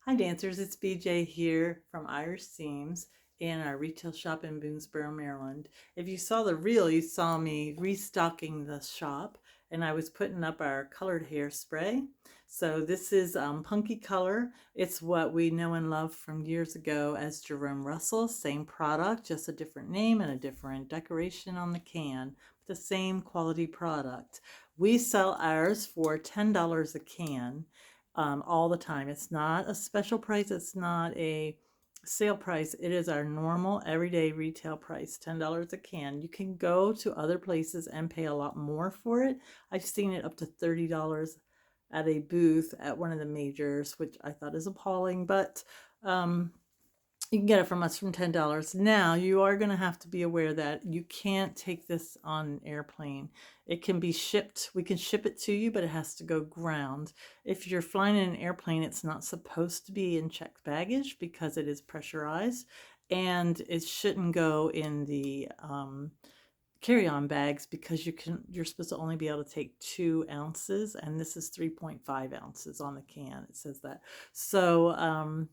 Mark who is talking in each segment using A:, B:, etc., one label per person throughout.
A: Hi dancers, it's BJ here from Irish Seams in our retail shop in Boonesboro, Maryland. If you saw the reel, you saw me restocking the shop and I was putting up our colored hairspray. So this is Punky Color. It's what we know and love from years ago as Jerome Russell. Same product, just a different name and a different decoration on the can, but the same quality product. We sell ours for $10 a can all the time. It's not a special price. It's not a sale price. It is our normal everyday retail price, $10 a can. You can go to other places and pay a lot more for it. I've seen it up to $30 at a booth at one of the majors, which I thought is appalling, but um, you can get it from us from $10. Now, you are going to have to be aware that you can't take this on an airplane. It can be shipped. We can ship it to you, but it has to go ground. If you're flying in an airplane, it's not supposed to be in checked baggage because it is pressurized, and it shouldn't go in the carry-on bags because you're supposed to only be able to take 2 ounces, and this is 3.5 ounces on the can. It says that. So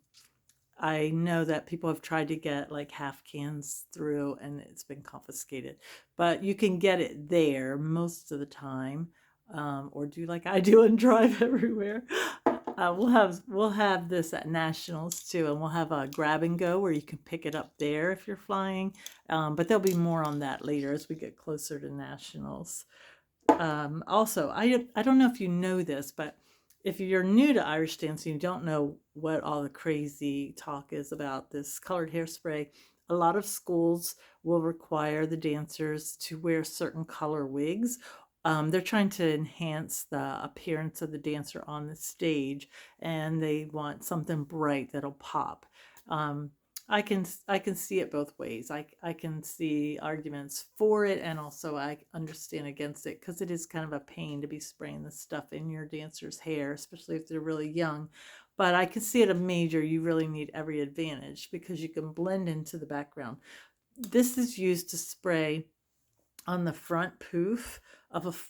A: I know that people have tried to get like half cans through and it's been confiscated, but you can get it there most of the time, or do like I do and drive everywhere. We'll have this at nationals too, and we'll have a grab and go where you can pick it up there if you're flying. But there'll be more on that later as we get closer to nationals. Also, I don't know if you know this, but if you're new to Irish dance and you don't know what all the crazy talk is about this colored hairspray, a lot of schools will require the dancers to wear certain color wigs. They're trying to enhance the appearance of the dancer on the stage, and they want something bright that'll pop. Um, I can see it both ways. I can see arguments for it, and also I understand against it because it is kind of a pain to be spraying this stuff in your dancer's hair, especially if they're really young. But I can see at a major you really need every advantage because you can blend into the background. This is used to spray on the front poof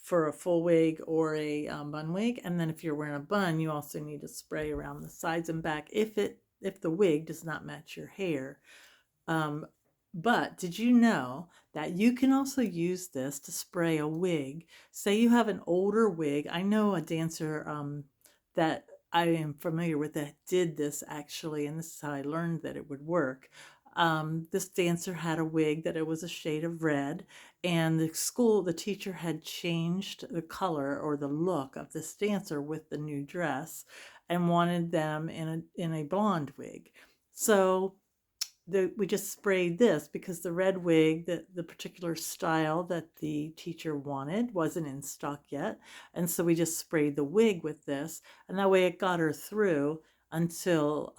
A: for a full wig or a bun wig, and then if you're wearing a bun, you also need to spray around the sides and back if the wig does not match your hair. Um, but did you know that you can also use this to spray a wig? Say you have an older wig. I know a dancer that I am familiar with that did this actually, and this is how I learned that it would work. This dancer had a wig that it was a shade of red, and the teacher had changed the color or the look of this dancer with the new dress and wanted them in a blonde wig. So we just sprayed this because the red wig, the particular style that the teacher wanted, wasn't in stock yet. And so we just sprayed the wig with this, and that way it got her through until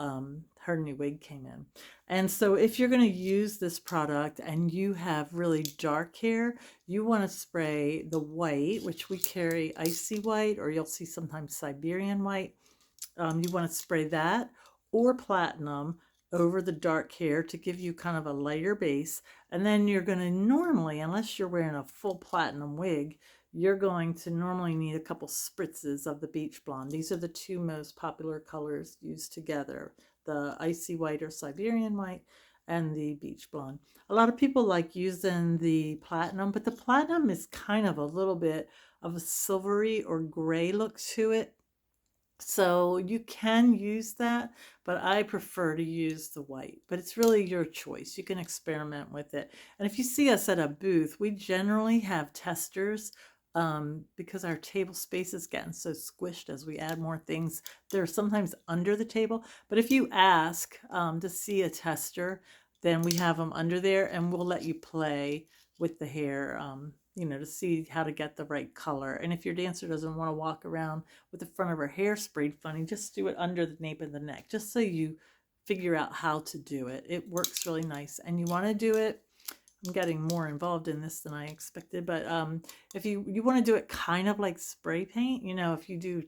A: her new wig came in. And so if you're going to use this product and you have really dark hair, you want to spray the white, which we carry icy white, or you'll see sometimes Siberian white. You want to spray that or platinum over the dark hair to give you kind of a lighter base. And then you're going to normally, unless you're wearing a full platinum wig, you're going to normally need a couple spritzes of the beach blonde. These are the two most popular colors used together, the icy white or Siberian white and the beach blonde. A lot of people like using the platinum, but the platinum is kind of a little bit of a silvery or gray look to it. So you can use that, but I prefer to use the white. But it's really your choice. You can experiment with it. And if you see us at a booth, we generally have testers because our table space is getting so squished as we add more things. They're sometimes under the table. But if you ask to see a tester, then we have them under there and we'll let you play with the hair, to see how to get the right color. And if your dancer doesn't want to walk around with the front of her hair sprayed funny, just do it under the nape of the neck, just so you figure out how to do it. It works really nice. And you want to do it, I'm getting more involved in this than I expected, but if you want to do it kind of like spray paint, if you do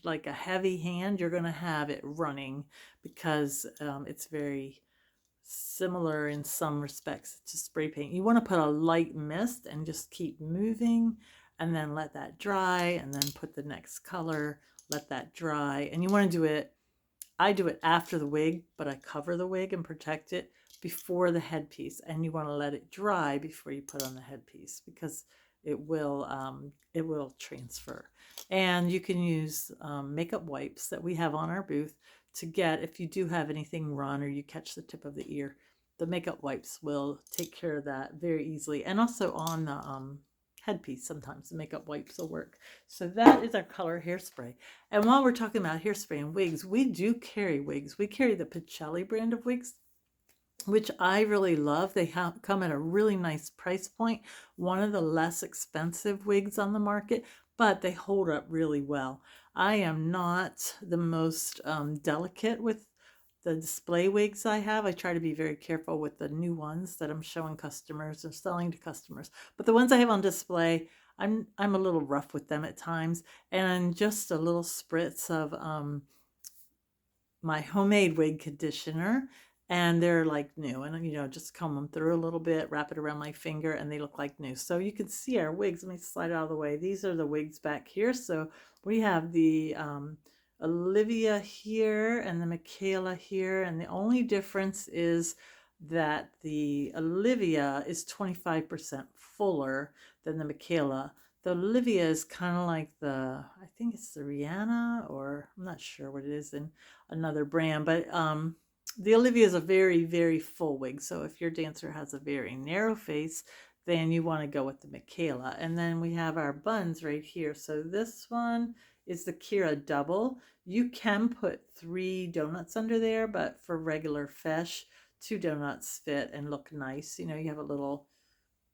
A: like a heavy hand, you're going to have it running because it's very similar in some respects to spray paint. You want to put a light mist and just keep moving and then let that dry and then put the next color, let that dry. And you want to do it I do it after the wig, but I cover the wig and protect it before the headpiece. And you want to let it dry before you put on the headpiece because it will transfer. And you can use makeup wipes that we have on our booth to get, if you do have anything run or you catch the tip of the ear, the makeup wipes will take care of that very easily. And also on the headpiece, sometimes the makeup wipes will work. So that is our color hairspray. And while we're talking about hairspray and wigs, we do carry wigs. We carry the Pacelli brand of wigs, which I really love. They come at a really nice price point. One of the less expensive wigs on the market, but they hold up really well. I am not the most delicate with the display wigs I have. I try to be very careful with the new ones that I'm showing customers or selling to customers. But the ones I have on display, I'm a little rough with them at times, and just a little spritz of my homemade wig conditioner, and they're like new. And just comb them through a little bit, wrap it around my finger, and they look like new. So you can see our wigs. Let me slide out of the way. These are the wigs back here. So we have the Olivia here and the Michaela here, and the only difference is that the Olivia is 25% fuller than the Michaela. The Olivia is kind of like I think it's the Rihanna, or I'm not sure what it is in another brand, but the Olivia is a very, very full wig. So if your dancer has a very narrow face, then you want to go with the Michaela. And then we have our buns right here. So this one is the Kira double. You can put 3 donuts under there, but for regular fesh, 2 donuts fit and look nice. You have a little,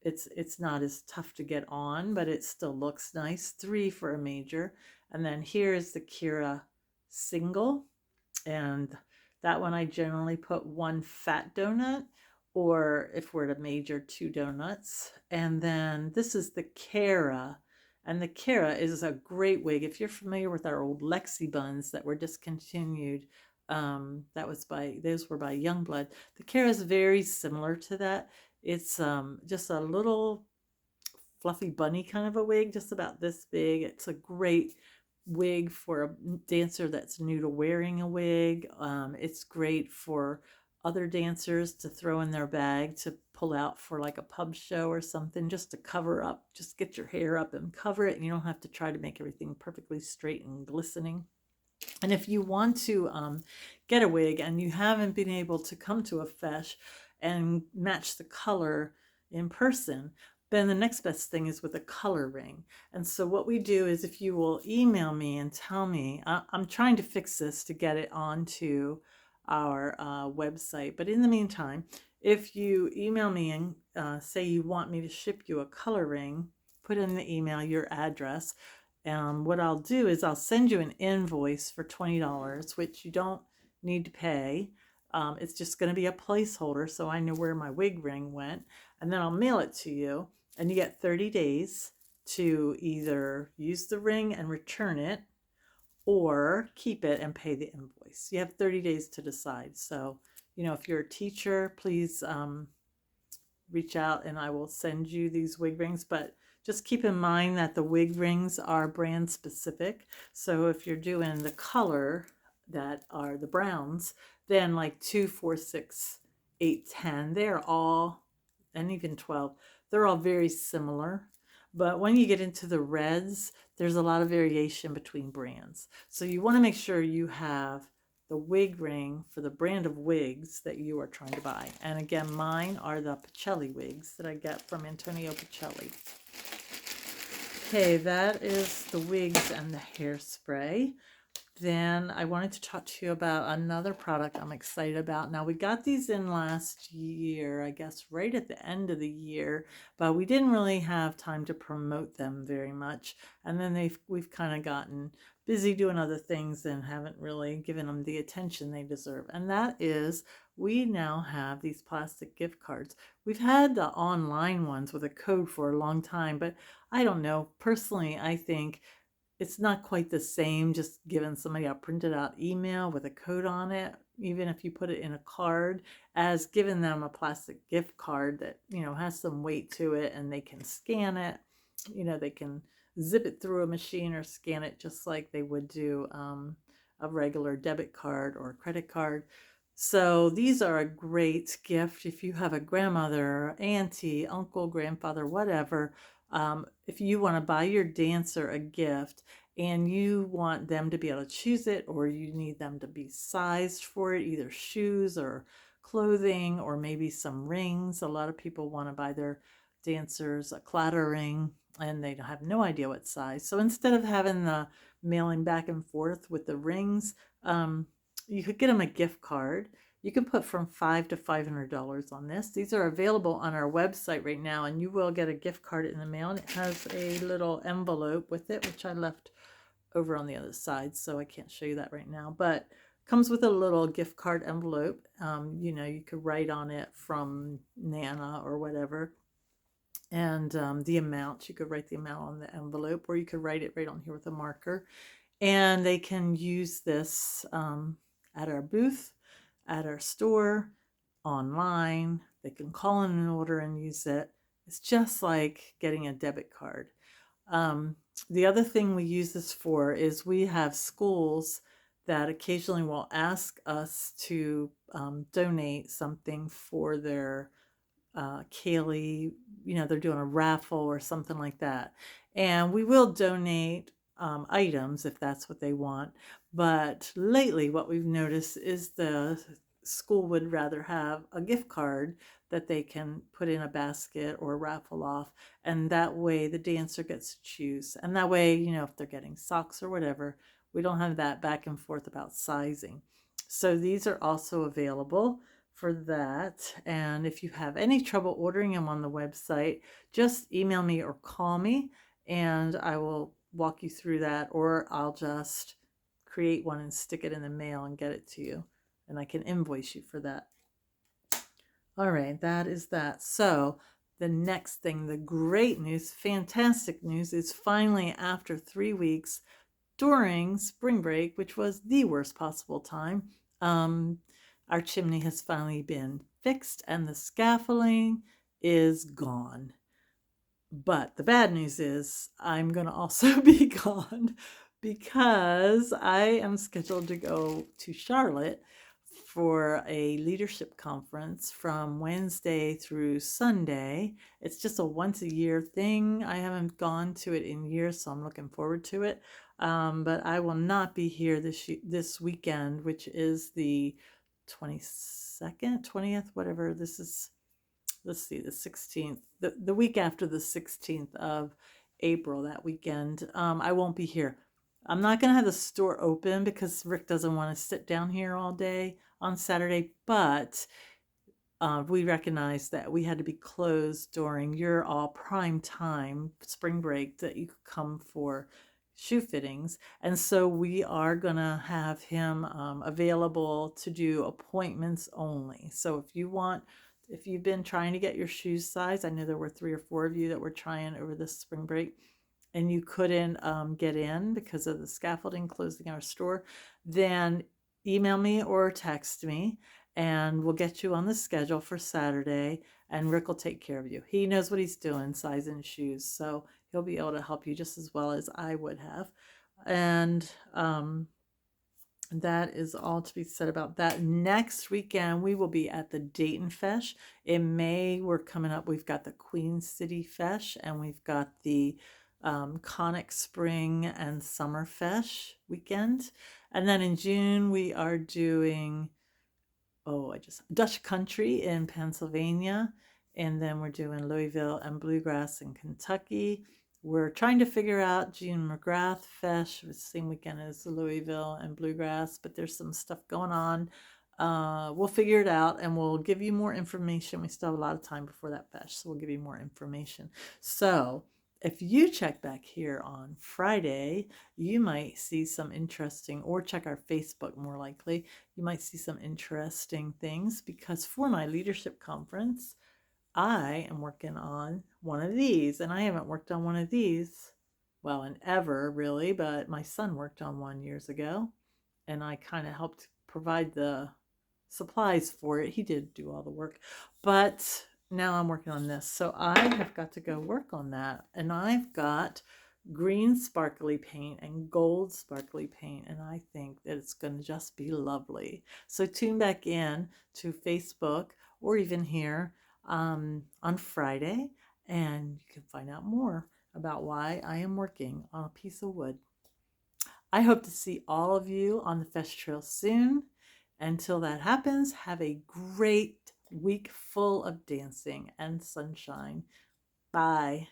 A: it's not as tough to get on, but it still looks nice. 3 for a major. And then here is the Kira single, and that one I generally put 1 fat donut, or if we're at a major, 2 donuts. And then this is the Kara, and the Kara is a great wig. If you're familiar with our old Lexi buns that were discontinued, those were by Youngblood. The Kara is very similar to that. It's just a little fluffy bunny kind of a wig, just about this big. It's a great wig for a dancer that's new to wearing a wig. It's great for other dancers to throw in their bag to pull out for like a pub show or something, just to cover up, just get your hair up and cover it. And you don't have to try to make everything perfectly straight and glistening. And if you want to get a wig and you haven't been able to come to a fesh and match the color in person, then the next best thing is with a color ring. And so what we do is, if you will email me and tell me, I'm trying to fix this to get it onto our website. But in the meantime, if you email me and say you want me to ship you a color ring, put in the email your address. What I'll do is I'll send you an invoice for $20, which you don't need to pay. It's just going to be a placeholder so I know where my wig ring went. And then I'll mail it to you, and you get 30 days to either use the ring and return it, or keep it and pay the invoice. You have 30 days to decide. So, if you're a teacher, please reach out and I will send you these wig rings. But just keep in mind that the wig rings are brand specific. So if you're doing the color that are the browns, then like 2, 4, 6, 8, 10, they're all, and even 12, they're all very similar. But when you get into the reds, there's a lot of variation between brands. So you want to make sure you have the wig ring for the brand of wigs that you are trying to buy. And again, mine are the Pacelli wigs that I get from Antonio Pacelli. Okay, that is the wigs and the hairspray. Then I wanted to talk to you about another product I'm excited about. Now, we got these in last year, I guess right at the end of the year, but we didn't really have time to promote them very much. And then we've kind of gotten busy doing other things and haven't really given them the attention they deserve. And that is, we now have these plastic gift cards. We've had the online ones with a code for a long time, but I don't know. Personally, I think it's not quite the same just giving somebody a printed out email with a code on it, even if you put it in a card, as giving them a plastic gift card that, has some weight to it, and they can scan it. They can zip it through a machine or scan it just like they would do a regular debit card or credit card. So these are a great gift if you have a grandmother, auntie, uncle, grandfather, whatever. If you want to buy your dancer a gift and you want them to be able to choose it, or you need them to be sized for it, either shoes or clothing, or maybe some rings. A lot of people want to buy their dancers a clatter ring and they have no idea what size. So instead of having the mailing back and forth with the rings, you could get them a gift card. You can put from $5 to $500 on this. These are available on our website right now, and you will get a gift card in the mail. And it has a little envelope with it, which I left over on the other side, so I can't show you that right now. But comes with a little gift card envelope. You could write on it from Nana or whatever, and the amount. You could write the amount on the envelope, or you could write it right on here with a marker. And they can use this at our booth, at our store, online. They can call in an order and use it. It's just like getting a debit card. The other thing we use this for is we have schools that occasionally will ask us to donate something for their Kaylee, they're doing a raffle or something like that. And we will donate items if that's what they want. But lately, what we've noticed is the school would rather have a gift card that they can put in a basket or raffle off. And that way the dancer gets to choose. And that way, if they're getting socks or whatever, we don't have that back and forth about sizing. So these are also available for that. And if you have any trouble ordering them on the website, just email me or call me and I will walk you through that, or I'll just create one and stick it in the mail and get it to you, and I can invoice you for that. All right, that is that. So the next thing, the great news, fantastic news, is finally after 3 weeks during spring break, which was the worst possible time, our chimney has finally been fixed and the scaffolding is gone. But the bad news is I'm going to also be gone because I am scheduled to go to Charlotte for a leadership conference from Wednesday through Sunday. It's just a once a year thing. I haven't gone to it in years, so I'm looking forward to it. But I will not be here this weekend, which is the 22nd, 20th, whatever. This is, let's see, the 16th, the week after the 16th of April, that weekend. I won't be here. I'm not going to have the store open because Rick doesn't want to sit down here all day on Saturday, but we recognized that we had to be closed during your all prime time spring break that you could come for shoe fittings. And so we are going to have him available to do appointments only. So if you've been trying to get your shoes size, I know there were 3 or 4 of you that were trying over this spring break, and you couldn't get in because of the scaffolding closing our store, then email me or text me and we'll get you on the schedule for Saturday, and Rick will take care of you. He knows what he's doing, sizing shoes, so he'll be able to help you just as well as I would have. And that is all to be said about that. Next weekend, we will be at the Dayton Fesh. In May, we're coming up. We've got the Queen City Fesh, and we've got the Conic Spring and Summer Fesh weekend. And then in June, we are doing, Dutch Country in Pennsylvania. And then we're doing Louisville and Bluegrass in Kentucky. We're trying to figure out June McGrath Fesh, the same weekend as Louisville and Bluegrass, but there's some stuff going on. We'll figure it out and we'll give you more information. We still have a lot of time before that Fesh, so we'll give you more information. So if you check back here on Friday, you might see some interesting, or check our Facebook more likely, you might see some interesting things, because for my leadership conference, I am working on one of these, and I haven't worked on one of these, well, in ever really, but my son worked on one years ago, and I kind of helped provide the supplies for it. He did do all the work, but now I'm working on this. So I have got to go work on that, and I've got green sparkly paint and gold sparkly paint, and I think that it's going to just be lovely. So tune back in to Facebook or even here on Friday, and you can find out more about why I am working on a piece of wood. I hope to see all of you on the Fest Trail soon. Until that happens, have a great week full of dancing and sunshine. Bye.